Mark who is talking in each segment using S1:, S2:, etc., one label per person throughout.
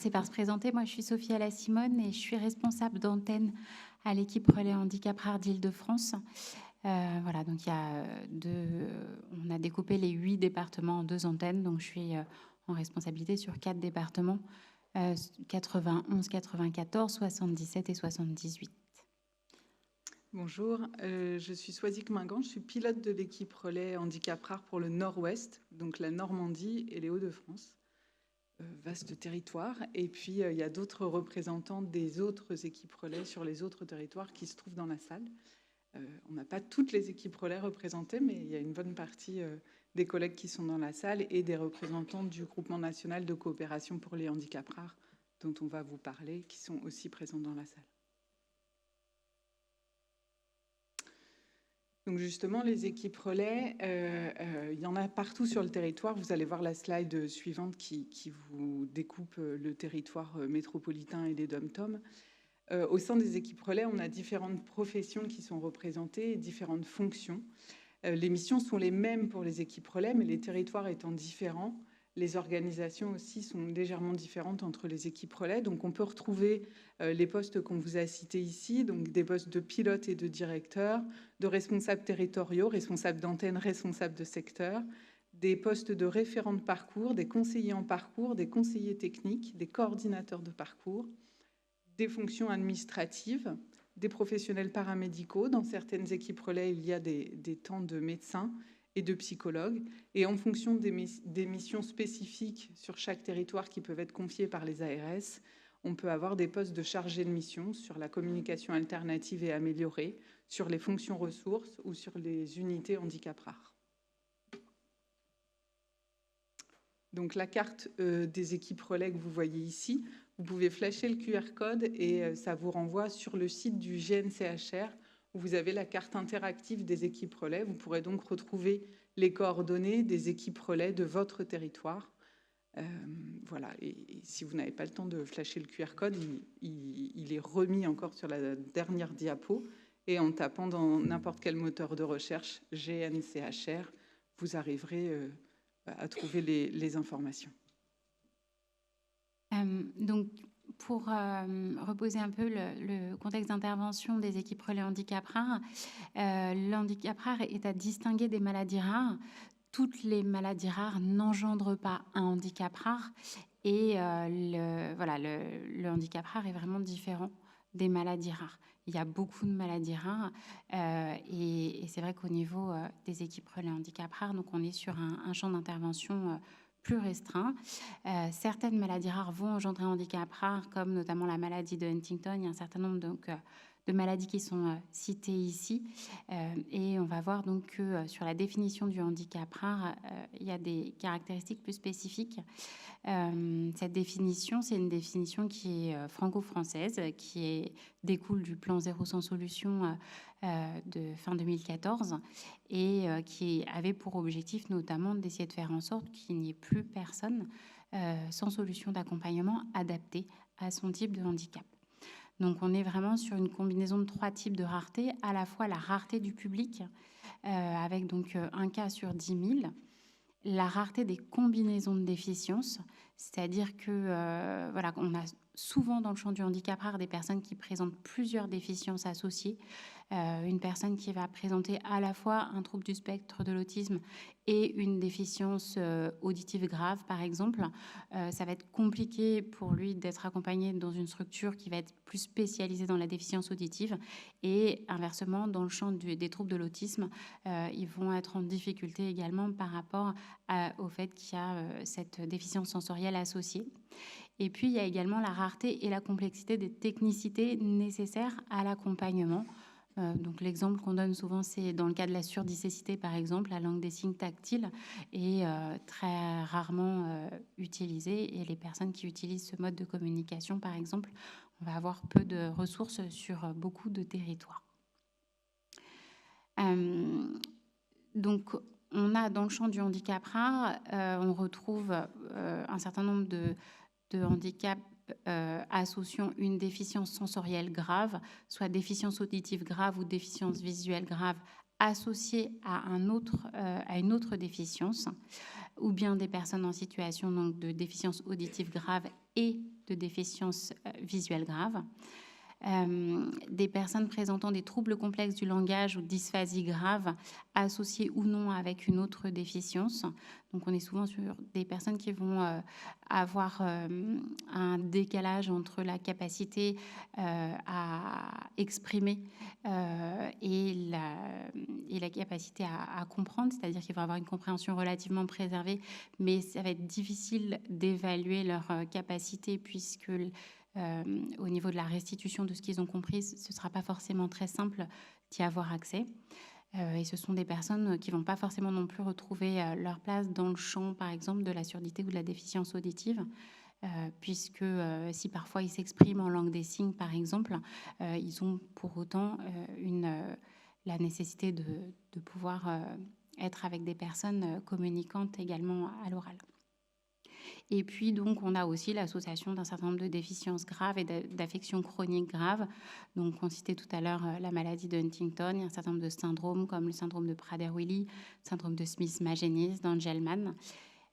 S1: commencer par se présenter. Moi, je suis Sophie Simone et je suis responsable d'antenne à l'équipe Relais Handicap Rare d'Île-de-France. Voilà, donc on a découpé les 8 départements en 2 antennes. Donc, je suis en responsabilité sur 4 départements, 91, 94, 77 et 78.
S2: Bonjour, je suis Swazik Mingan, je suis pilote de l'équipe Relais Handicap Rare pour le Nord-Ouest, donc la Normandie et les Hauts-de-France. Vaste territoire. Et puis, il y a d'autres représentants des autres équipes relais sur les autres territoires qui se trouvent dans la salle. On n'a pas toutes les équipes relais représentées, mais il y a une bonne partie des collègues qui sont dans la salle et des représentants du groupement national de coopération pour les handicaps rares, dont on va vous parler, qui sont aussi présents dans la salle. Donc justement, les équipes relais, il y en a partout sur le territoire. Vous allez voir la slide suivante qui vous découpe le territoire métropolitain et les dom-toms. Au sein des équipes relais, on a différentes professions qui sont représentées et différentes fonctions. Les missions sont les mêmes pour les équipes relais, mais les territoires étant différents, les organisations aussi sont légèrement différentes entre les équipes relais. Donc on peut retrouver les postes qu'on vous a cités ici, donc des postes de pilote et de directeur, de responsables territoriaux, responsables d'antenne, responsables de secteur, des postes de référents de parcours, des conseillers en parcours, des conseillers techniques, des coordinateurs de parcours, des fonctions administratives, des professionnels paramédicaux. Dans certaines équipes relais, il y a des temps de médecins et de psychologues. Et en fonction des missions spécifiques sur chaque territoire qui peuvent être confiées par les ARS, on peut avoir des postes de chargés de mission sur la communication alternative et améliorée, sur les fonctions ressources ou sur les unités handicap rares. Donc la carte des équipes relais que vous voyez ici, vous pouvez flasher le QR code et ça vous renvoie sur le site du GNCHR où vous avez la carte interactive des équipes relais. Vous pourrez donc retrouver les coordonnées des équipes relais de votre territoire. Voilà, et si vous n'avez pas le temps de flasher le QR code, il est remis encore sur la dernière diapo. Et en tapant dans n'importe quel moteur de recherche, GNCHR, vous arriverez à trouver les informations.
S1: Donc, pour reposer un peu le contexte d'intervention des équipes relais handicap rare, le handicap rare est à distinguer des maladies rares. Toutes les maladies rares n'engendrent pas un handicap rare et le handicap rare est vraiment différent des maladies rares. Il y a beaucoup de maladies rares et c'est vrai qu'au niveau des équipes relais handicap rare, donc on est sur un champ d'intervention plus restreint. Certaines maladies rares vont engendrer un handicap rare, comme notamment la maladie de Huntington. Il y a un certain nombre de maladies qui sont citées ici. Et on va voir donc que sur la définition du handicap rare, il y a des caractéristiques plus spécifiques. Cette définition, c'est une définition qui est franco-française, qui découle du plan Zéro sans solution de fin 2014 et qui avait pour objectif notamment d'essayer de faire en sorte qu'il n'y ait plus personne sans solution d'accompagnement adaptée à son type de handicap. Donc on est vraiment sur une combinaison de 3 types de rareté, à la fois la rareté du public, avec donc un cas sur 10 000, la rareté des combinaisons de déficiences, c'est-à-dire que voilà, on a souvent dans le champ du handicap rare des personnes qui présentent plusieurs déficiences associées. Une personne qui va présenter à la fois un trouble du spectre de l'autisme et une déficience auditive grave, par exemple, ça va être compliqué pour lui d'être accompagné dans une structure qui va être plus spécialisée dans la déficience auditive. Et inversement, dans le champ des troubles de l'autisme, ils vont être en difficulté également par rapport au fait qu'il y a cette déficience sensorielle associée. Et puis, il y a également la rareté et la complexité des technicités nécessaires à l'accompagnement. Donc l'exemple qu'on donne souvent, c'est dans le cas de la surdicécité, par exemple, la langue des signes tactile est très rarement utilisée et les personnes qui utilisent ce mode de communication, par exemple, on va avoir peu de ressources sur beaucoup de territoires. Donc, on a dans le champ du handicap rare, on retrouve un certain nombre de handicaps associant une déficience sensorielle grave, soit déficience auditive grave ou déficience visuelle grave, associée à une autre déficience, ou bien des personnes en situation donc, de déficience auditive grave et de déficience visuelle grave. Des personnes présentant des troubles complexes du langage ou dysphasie grave, associés ou non avec une autre déficience. Donc on est souvent sur des personnes qui vont avoir un décalage entre la capacité à exprimer et la capacité à comprendre, c'est-à-dire qu'ils vont avoir une compréhension relativement préservée, mais ça va être difficile d'évaluer leur capacité puisque au niveau de la restitution de ce qu'ils ont compris, ce ne sera pas forcément très simple d'y avoir accès. Et ce sont des personnes qui ne vont pas forcément non plus retrouver leur place dans le champ, par exemple, de la surdité ou de la déficience auditive, puisque si parfois ils s'expriment en langue des signes, par exemple, ils ont pour autant la nécessité de pouvoir être avec des personnes communicantes également à l'oral. Et puis, donc, on a aussi l'association d'un certain nombre de déficiences graves et d'affections chroniques graves. Donc, on citait tout à l'heure la maladie de Huntington. Il y a un certain nombre de syndromes comme le syndrome de Prader-Willi, le syndrome de Smith-Magenis, d'Angelman.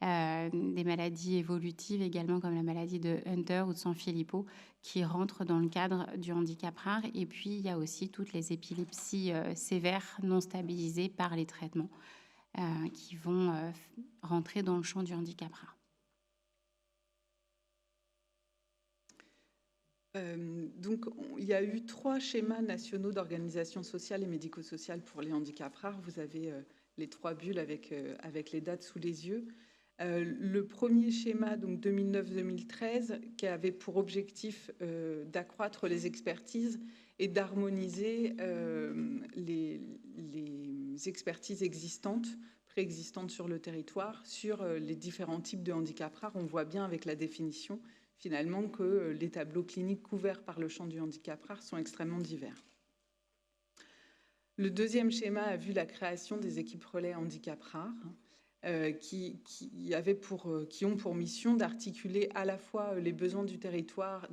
S1: Des maladies évolutives également comme la maladie de Hunter ou de Sanfilippo qui rentrent dans le cadre du handicap rare. Et puis, il y a aussi toutes les épilepsies sévères non stabilisées par les traitements qui vont rentrer dans le champ du handicap rare.
S2: Donc, il y a eu 3 schémas nationaux d'organisation sociale et médico-sociale pour les handicaps rares. Vous avez les 3 bulles avec les dates sous les yeux. Le premier schéma, donc 2009-2013, qui avait pour objectif d'accroître les expertises et d'harmoniser les expertises préexistantes sur le territoire, sur les différents types de handicaps rares. On voit bien avec la définition finalement que les tableaux cliniques couverts par le champ du handicap rare sont extrêmement divers. Le deuxième schéma a vu la création des équipes relais handicap rare qui ont pour mission d'articuler à la fois les besoins des territoires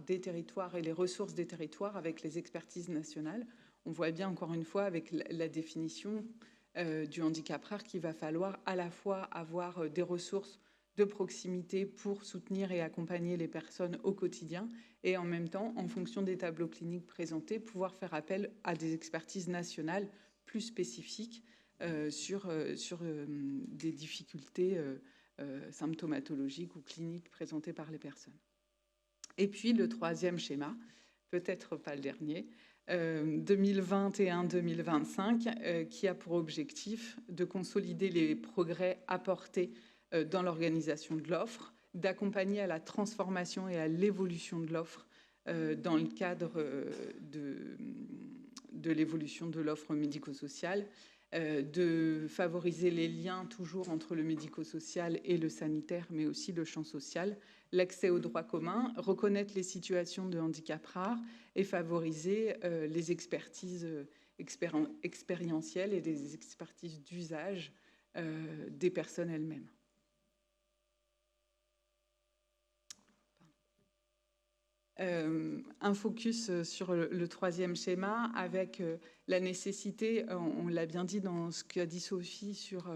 S2: et les ressources des territoires avec les expertises nationales. On voit bien encore une fois avec la définition du handicap rare qu'il va falloir à la fois avoir des ressources de proximité pour soutenir et accompagner les personnes au quotidien et en même temps, en fonction des tableaux cliniques présentés, pouvoir faire appel à des expertises nationales plus spécifiques sur des difficultés symptomatologiques ou cliniques présentées par les personnes. Et puis le troisième schéma, peut-être pas le dernier, 2021-2025, qui a pour objectif de consolider les progrès apportés dans l'organisation de l'offre, d'accompagner à la transformation et à l'évolution de l'offre dans le cadre de l'évolution de l'offre médico-sociale, de favoriser les liens toujours entre le médico-social et le sanitaire, mais aussi le champ social, l'accès aux droits communs, reconnaître les situations de handicap rares et favoriser les expertises expérientielles et des expertises d'usage des personnes elles-mêmes. Un focus sur le troisième schéma avec la nécessité, on l'a bien dit dans ce qu'a dit Sophie sur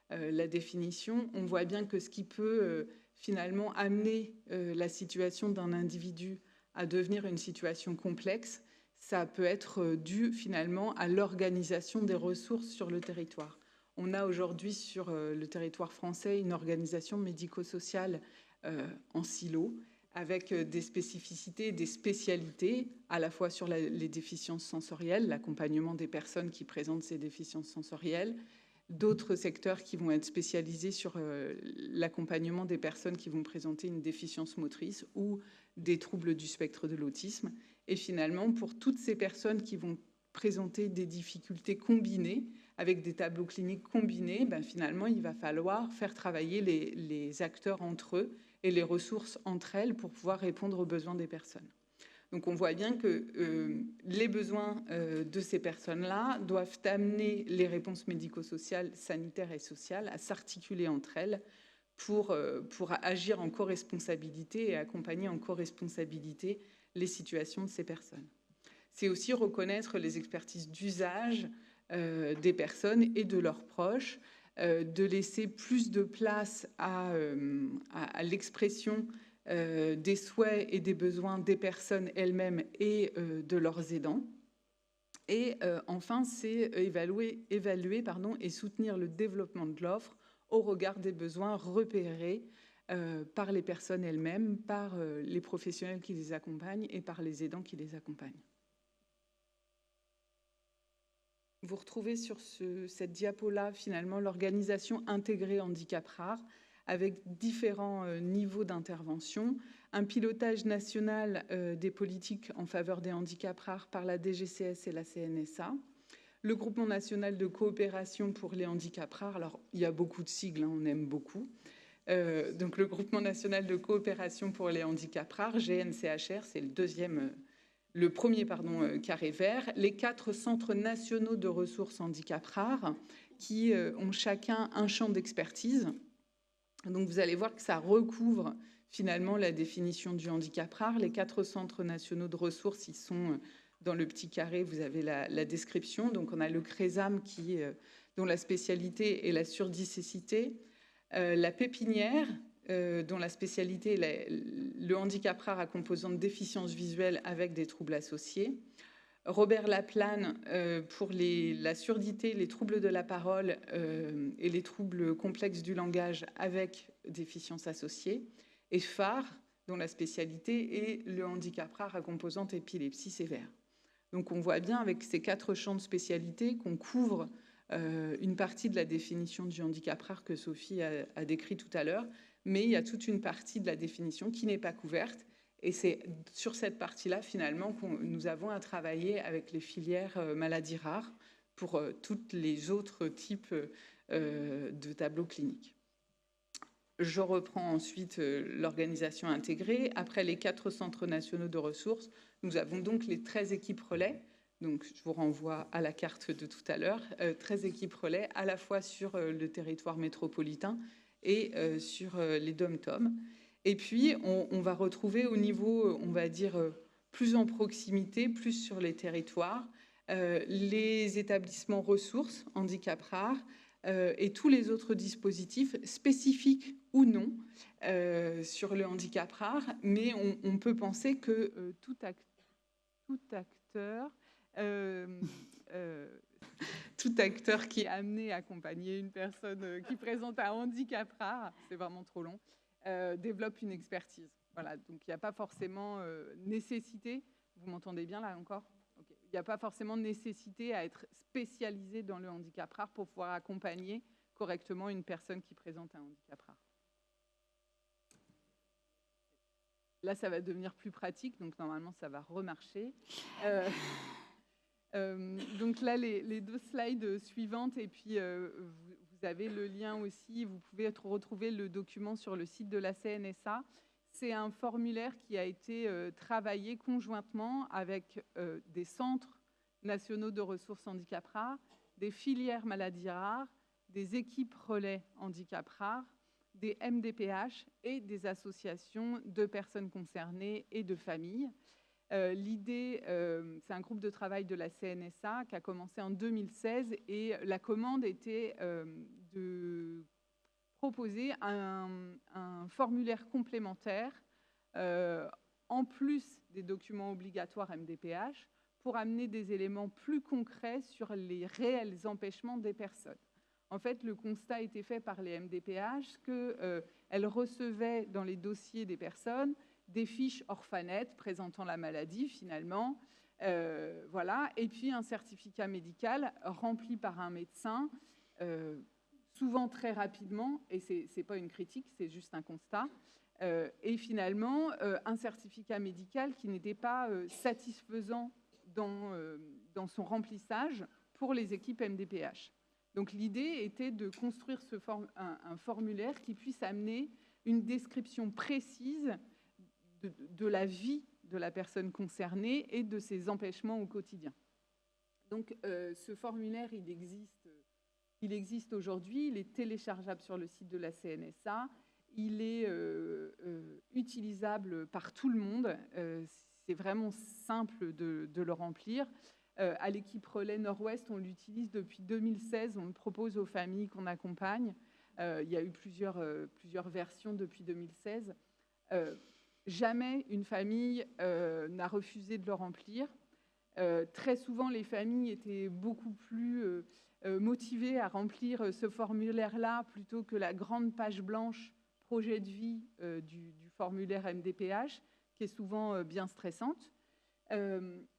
S2: la définition, on voit bien que ce qui peut finalement amener la situation d'un individu à devenir une situation complexe, ça peut être dû finalement à l'organisation des ressources sur le territoire. On a aujourd'hui sur le territoire français une organisation médico-sociale en silo, avec des spécificités, des spécialités, à la fois sur les déficiences sensorielles, l'accompagnement des personnes qui présentent ces déficiences sensorielles, d'autres secteurs qui vont être spécialisés sur l'accompagnement des personnes qui vont présenter une déficience motrice ou des troubles du spectre de l'autisme. Et finalement, pour toutes ces personnes qui vont présenter des difficultés combinées, avec des tableaux cliniques combinés, finalement, il va falloir faire travailler les acteurs entre eux et les ressources entre elles pour pouvoir répondre aux besoins des personnes. Donc on voit bien que les besoins de ces personnes-là doivent amener les réponses médico-sociales, sanitaires et sociales à s'articuler entre elles pour agir en co-responsabilité et accompagner en co-responsabilité les situations de ces personnes. C'est aussi reconnaître les expertises d'usage des personnes et de leurs proches, de laisser plus de place à l'expression des souhaits et des besoins des personnes elles-mêmes et de leurs aidants. Et enfin, c'est évaluer et soutenir le développement de l'offre au regard des besoins repérés par les personnes elles-mêmes, par les professionnels qui les accompagnent et par les aidants qui les accompagnent. Vous retrouvez sur cette diapo-là, finalement, l'organisation intégrée handicap rare avec différents niveaux d'intervention, un pilotage national des politiques en faveur des handicaps rares par la DGCS et la CNSA, le groupement national de coopération pour les handicaps rares. Alors, il y a beaucoup de sigles, hein, on aime beaucoup. Donc, le groupement national de coopération pour les handicaps rares, GNCHR, c'est le premier carré vert, les 4 centres nationaux de ressources handicap rares qui ont chacun un champ d'expertise. Donc, vous allez voir que ça recouvre finalement la définition du handicap rare. Les 4 centres nationaux de ressources, ils sont dans le petit carré, vous avez la description. Donc, on a le CRESAM dont la spécialité est la surdicécité, la Pépinière, dont la spécialité est le handicap rare à composante déficience visuelle avec des troubles associés. Robert Laplane pour la surdité, les troubles de la parole et les troubles complexes du langage avec déficience associée. Et Phare, dont la spécialité est le handicap rare à composante épilepsie sévère. Donc on voit bien avec ces 4 champs de spécialité qu'on couvre une partie de la définition du handicap rare que Sophie a décrit tout à l'heure, mais il y a toute une partie de la définition qui n'est pas couverte. Et c'est sur cette partie-là, finalement, que nous avons à travailler avec les filières maladies rares pour tous les autres types de tableaux cliniques. Je reprends ensuite l'organisation intégrée. Après les 4 centres nationaux de ressources, nous avons donc les 13 équipes relais. Donc, je vous renvoie à la carte de tout à l'heure. 13 équipes relais, à la fois sur le territoire métropolitain et sur les DOM-TOM. Et puis, on va retrouver au niveau, on va dire, plus en proximité, plus sur les territoires, les établissements ressources, handicap rare, et tous les autres dispositifs spécifiques ou non sur le handicap rare. Mais on peut penser que tout acteur qui est amené à accompagner une personne qui présente un handicap rare, c'est vraiment trop long, développe une expertise. Voilà, donc il n'y a pas forcément nécessité, vous m'entendez bien là encore ? Okay. Il n'y a pas forcément nécessité à être spécialisé dans le handicap rare pour pouvoir accompagner correctement une personne qui présente un handicap rare. Là, ça va devenir plus pratique, donc normalement, ça va remarcher. Donc là, les 2 slides suivantes, et puis vous avez le lien aussi, vous pouvez retrouver le document sur le site de la CNSA. C'est un formulaire qui a été travaillé conjointement avec des centres nationaux de ressources handicap rares, des filières maladies rares, des équipes relais handicap rares, des MDPH et des associations de personnes concernées et de familles. L'idée, c'est un groupe de travail de la CNSA qui a commencé en 2016 et la commande était de proposer un formulaire complémentaire en plus des documents obligatoires MDPH pour amener des éléments plus concrets sur les réels empêchements des personnes. En fait, le constat a été fait par les MDPH qu'elles recevaient dans les dossiers des personnes des fiches orphanettes présentant la maladie, finalement, voilà, et puis un certificat médical rempli par un médecin, souvent très rapidement, et c'est pas une critique, c'est juste un constat, et finalement, un certificat médical qui n'était pas satisfaisant dans son remplissage pour les équipes MDPH. Donc l'idée était de construire un formulaire qui puisse amener une description précise de la vie de la personne concernée et de ses empêchements au quotidien. Donc ce formulaire, il existe aujourd'hui, il est téléchargeable sur le site de la CNSA, il est utilisable par tout le monde, c'est vraiment simple de le remplir. À l'équipe Relais Nord-Ouest, on l'utilise depuis 2016, on le propose aux familles qu'on accompagne. Il y a eu plusieurs versions depuis 2016. Jamais une famille n'a refusé de le remplir. Très souvent, les familles étaient beaucoup plus motivées à remplir ce formulaire-là plutôt que la grande page blanche projet de vie du formulaire MDPH, qui est souvent bien stressante.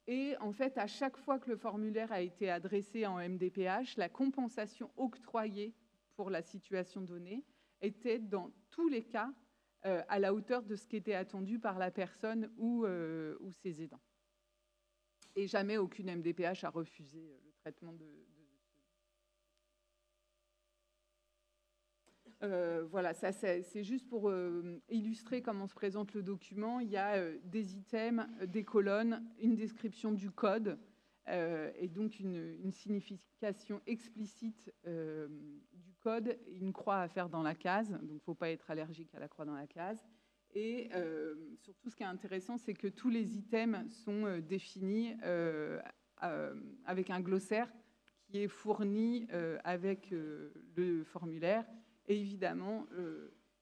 S2: Et en fait, à chaque fois que le formulaire a été adressé en MDPH, la compensation octroyée pour la situation donnée était dans tous les cas à la hauteur de ce qui était attendu par la personne ou ses aidants. Et jamais aucune MDPH a refusé le traitement de voilà, ça c'est juste pour illustrer comment se présente le document. Il y a des items, des colonnes, une description du code et donc une signification explicite du code, une croix à faire dans la case, donc il ne faut pas être allergique à la croix dans la case. Et surtout, ce qui est intéressant, c'est que tous les items sont définis avec un glossaire qui est fourni avec le formulaire. Et évidemment,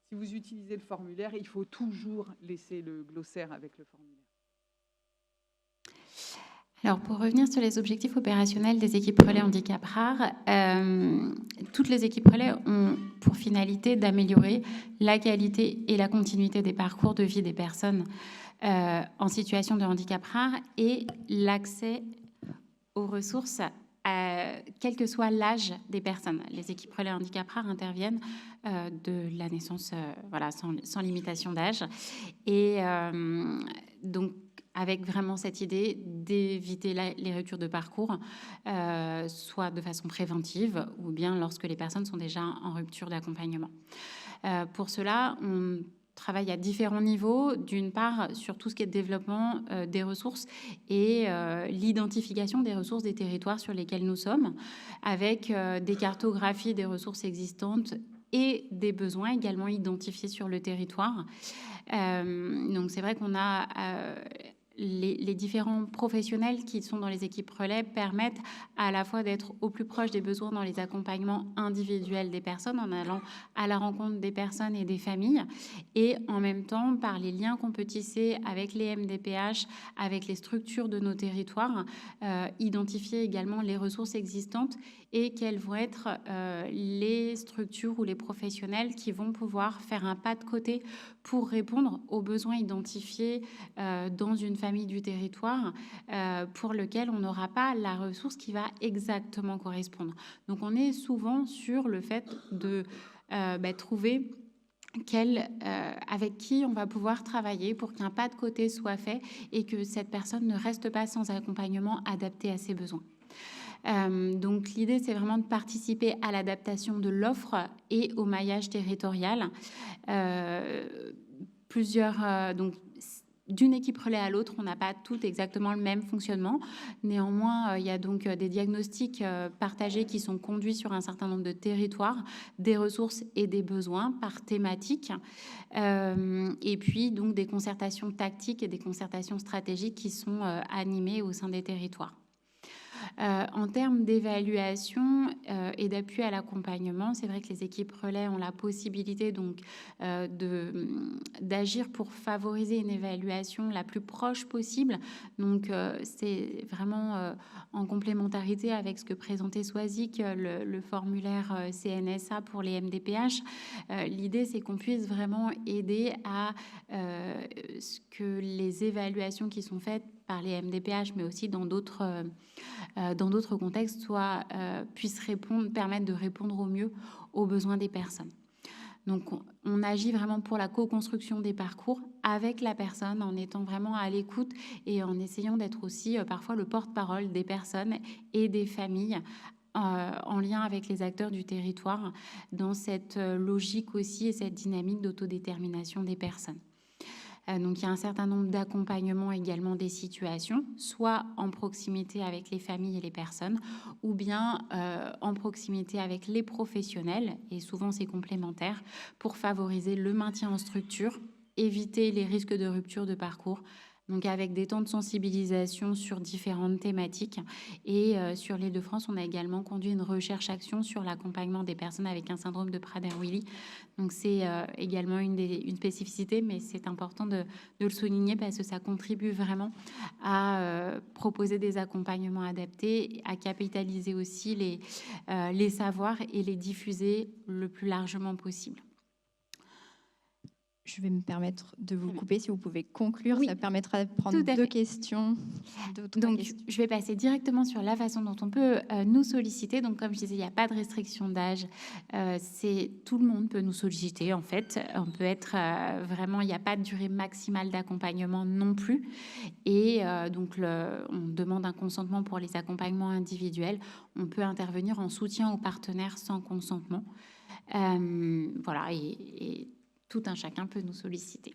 S2: si vous utilisez le formulaire, il faut toujours laisser le glossaire avec le formulaire.
S1: Alors, pour revenir sur les objectifs opérationnels des équipes relais handicap rare, toutes les équipes relais ont pour finalité d'améliorer la qualité et la continuité des parcours de vie des personnes en situation de handicap rare et l'accès aux ressources quel que soit l'âge des personnes. Les équipes relais handicap rare interviennent de la naissance, voilà, sans limitation d'âge. Et donc, avec vraiment cette idée d'éviter les ruptures de parcours, soit de façon préventive ou bien lorsque les personnes sont déjà en rupture d'accompagnement. Pour cela, on travaille à différents niveaux, d'une part sur tout ce qui est développement des ressources et l'identification des ressources des territoires sur lesquels nous sommes, avec des cartographies des ressources existantes et des besoins également identifiés sur le territoire. Donc c'est vrai qu'on a les différents professionnels qui sont dans les équipes relais permettent à la fois d'être au plus proche des besoins dans les accompagnements individuels des personnes en allant à la rencontre des personnes et des familles et en même temps par les liens qu'on peut tisser avec les MDPH, avec les structures de nos territoires, identifier également les ressources existantes et quelles vont être les structures ou les professionnels qui vont pouvoir faire un pas de côté pour répondre aux besoins identifiés dans une famille du territoire pour lequel on n'aura pas la ressource qui va exactement correspondre. Donc on est souvent sur le fait de trouver avec qui on va pouvoir travailler pour qu'un pas de côté soit fait et que cette personne ne reste pas sans accompagnement adapté à ses besoins. Donc l'idée, c'est vraiment de participer à l'adaptation de l'offre et au maillage territorial. Donc d'une équipe relais à l'autre, on n'a pas tout exactement le même fonctionnement. Néanmoins, il y a donc des diagnostics partagés qui sont conduits sur un certain nombre de territoires, des ressources et des besoins par thématique. Et puis donc des concertations tactiques et des concertations stratégiques qui sont animées au sein des territoires. En termes d'évaluation et d'appui à l'accompagnement, c'est vrai que les équipes relais ont la possibilité donc d'agir pour favoriser une évaluation la plus proche possible. Donc c'est vraiment en complémentarité avec ce que présentait Swazik, le formulaire CNSA pour les MDPH. L'idée, c'est qu'on puisse vraiment aider à ce que les évaluations qui sont faites par les MDPH, mais aussi dans d'autres contextes, puissent permettre de répondre au mieux aux besoins des personnes. Donc, on agit vraiment pour la co-construction des parcours avec la personne, en étant vraiment à l'écoute et en essayant d'être aussi parfois le porte-parole des personnes et des familles en lien avec les acteurs du territoire dans cette logique aussi et cette dynamique d'autodétermination des personnes. Donc, il y a un certain nombre d'accompagnements également des situations, soit en proximité avec les familles et les personnes, ou bien en proximité avec les professionnels, et souvent c'est complémentaire, pour favoriser le maintien en structure, éviter les risques de rupture de parcours, Donc avec des temps de sensibilisation sur différentes thématiques. Et sur l'Île-de-France, on a également conduit une recherche-action sur l'accompagnement des personnes avec un syndrome de Prader-Willi. Donc c'est également une spécificité, mais c'est important de le souligner parce que ça contribue vraiment à proposer des accompagnements adaptés, à capitaliser aussi les savoirs et les diffuser le plus largement possible.
S3: Je vais me permettre de vous couper. Si vous pouvez conclure,
S1: Oui,
S3: ça permettra de prendre deux questions.
S1: Donc, je vais passer directement sur la façon dont on peut nous solliciter. Donc, comme je disais, il n'y a pas de restriction d'âge. Tout le monde peut nous solliciter, en fait. On peut être vraiment, il n'y a pas de durée maximale d'accompagnement non plus. Et donc, on demande un consentement pour les accompagnements individuels. On peut intervenir en soutien aux partenaires sans consentement. Voilà, et tout un chacun peut nous solliciter.